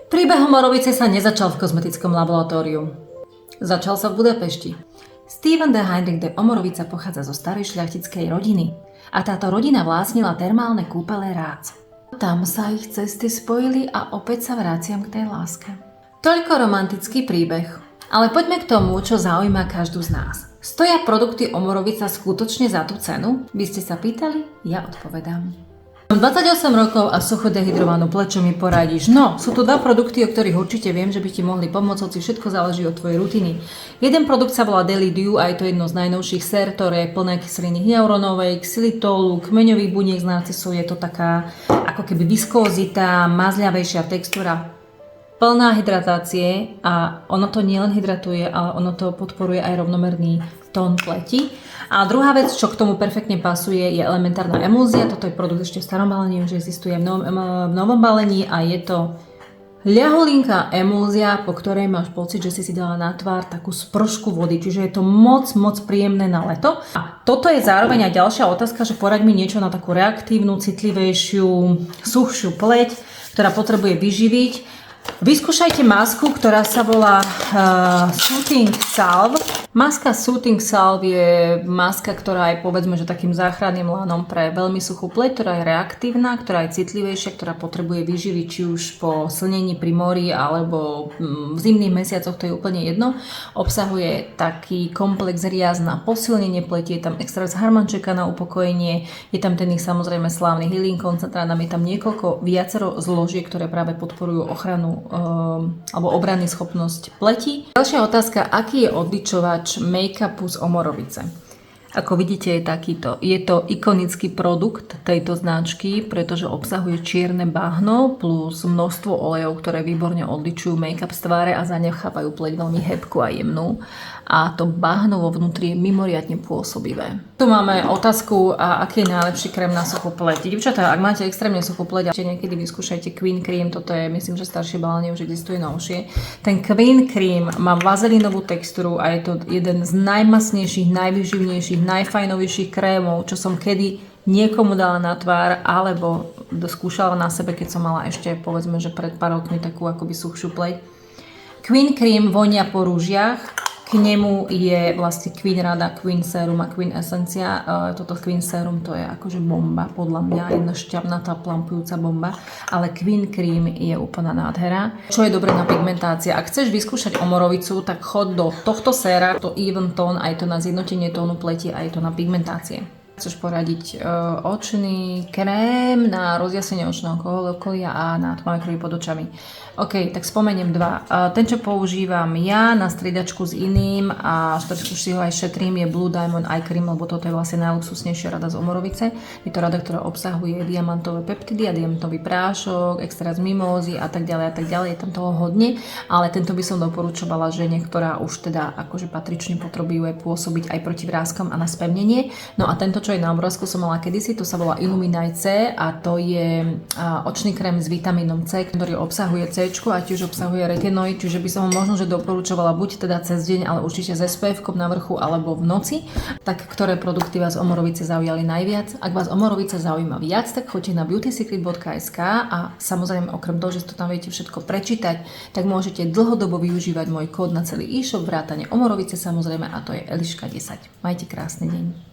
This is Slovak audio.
Príbeh Morovice sa nezačal v kozmetickom laboratóriu. Začal sa v Budapešti. Steven de Heinrich de Omorovica pochádza zo starej šľachtickej rodiny a táto rodina vlastnila termálne kúpele Rác. Tam sa ich cesty spojili a opäť sa vraciam k tej láske. Toľko romantický príbeh. Ale poďme k tomu, čo zaujíma každú z nás. Stoja produkty Omorovica skutočne za tú cenu? By ste sa pýtali? Ja odpovedám. Mám 28 rokov a sucho dehydrovanú pleť, čo mi poradíš? No, sú tu dva produkty, o ktorých určite viem, že by ti mohli pomôcť, hoci všetko záleží od tvojej rutiny. Jeden produkt sa volá Daily Dew a je to jedno z najnovších sér, ktoré je plné kyseliny hyaluronovej, xylitolu, kmeňových buniek z narcisu. Je to taká ako keby viskózita, mazľavejšia textúra, plná hydratácie a ono to nielen hydratuje, ale ono to podporuje aj rovnomerný tón pleti. A druhá vec, čo k tomu perfektne pasuje, je elementárna emúzia. Toto je produkt ešte v starom balení, už existuje v novom balení a je to ľaholinká emúzia, po ktorej máš pocit, že si dala na tvár takú spršku vody, čiže je to moc príjemné na leto. A toto je zároveň aj ďalšia otázka, že poraď mi niečo na takú reaktívnu, citlivejšiu, suchšiu pleť, ktorá potrebuje vyživiť. Vyskúšajte masku, ktorá sa volá Soothing Salve. Maska Soothing Salve je maska, ktorá je povedzme, že takým záchranným lánom pre veľmi suchú pleť, ktorá je reaktívna, ktorá je citlivejšia, ktorá potrebuje vyživiť či už po slnení pri mori alebo v zimných mesiacoch, to je úplne jedno. Obsahuje taký komplex riaz na posilnenie pleti, je tam extrakt z harmančeka na upokojenie, je tam ten ich samozrejme slávny healing koncentrát, je tam niekoľko viacero zložiek, ktoré práve podporujú ochranu alebo obranný schopnosť pleti. Ďalšia otázka, aký je odličovač make-upu z Omorovice? Ako vidíte, je takýto. Je to ikonický produkt tejto značky, pretože obsahuje čierne bahno plus množstvo olejov, ktoré výborne odličujú make-up z tváre a zanechávajú pleť veľmi hebkú a jemnú. A to bahno vo vnútri je mimoriadne pôsobivé. Tu máme otázku, aký je najlepší krém na suchú pleť. Dievčatá, ak máte extrémne suchú pleť, ešte niekedy vyskúšajte Queen Cream, toto je, myslím, že staršie balenie už existuje novšie. Ten Queen Cream má vazelínovú textúru a je to jeden z najmasnejších, najvyživnejších, najfajnovejších krémov, čo som kedy niekomu dala na tvár, alebo skúšala na sebe, keď som mala ešte, povedzme, že pred pár rokmi takú akoby suchšiu pleť. Queen Cream vonia po rúžiach. K nemu je vlastne Queen Rada, Queen Serum a Queen Essencia. Toto Queen Serum to je akože bomba, podľa mňa, jedna šťavnatá, plampujúca bomba. Ale Queen Cream je úplná nádhera. Čo je dobré na pigmentácie? Ak chceš vyskúšať Omorovicu, tak chod do tohto séra, to Even Tone, aj to na zjednotenie tónu pleti, aj to na pigmentácie. Chceš poradiť očný krém na rozjasnenie očného okolia a na tmavé kruhy pod očami. OK, tak spomeniem dva. Ten, čo používam ja na striedačku s iným a trošku si ho aj šetrím, je Blue Diamond Eye Cream, lebo toto je vlastne najluxusnejšia rada z Omorovice. Je to rada, ktorá obsahuje diamantové peptidy a diamantový prášok, extra z mimózy a tak ďalej a tak ďalej. Je tam toho hodne, ale tento by som doporučovala žene, ktorá už teda akože patrične potrebuje pôsobiť aj proti vráskom a na spevnenie. No a tento, čo je na obrázku, som mala kedysi, to sa volá Illuminate C a to je očný krém s vitamínom C, ktorý obsahuje C a tiež obsahuje retinoid, čiže by som ho možno, že doporučovala buď teda cez deň, ale určite s SPF-kom na vrchu alebo v noci. Tak ktoré produkty vás Omorovice zaujali najviac? Ak vás Omorovice zaujíma viac, tak choďte na beautysecret.sk a samozrejme okrem toho, že to tam viete všetko prečítať, tak môžete dlhodobo využívať môj kód na celý e-shop vrátane Omorovice samozrejme a to je Eliška 10. Majte krásny deň.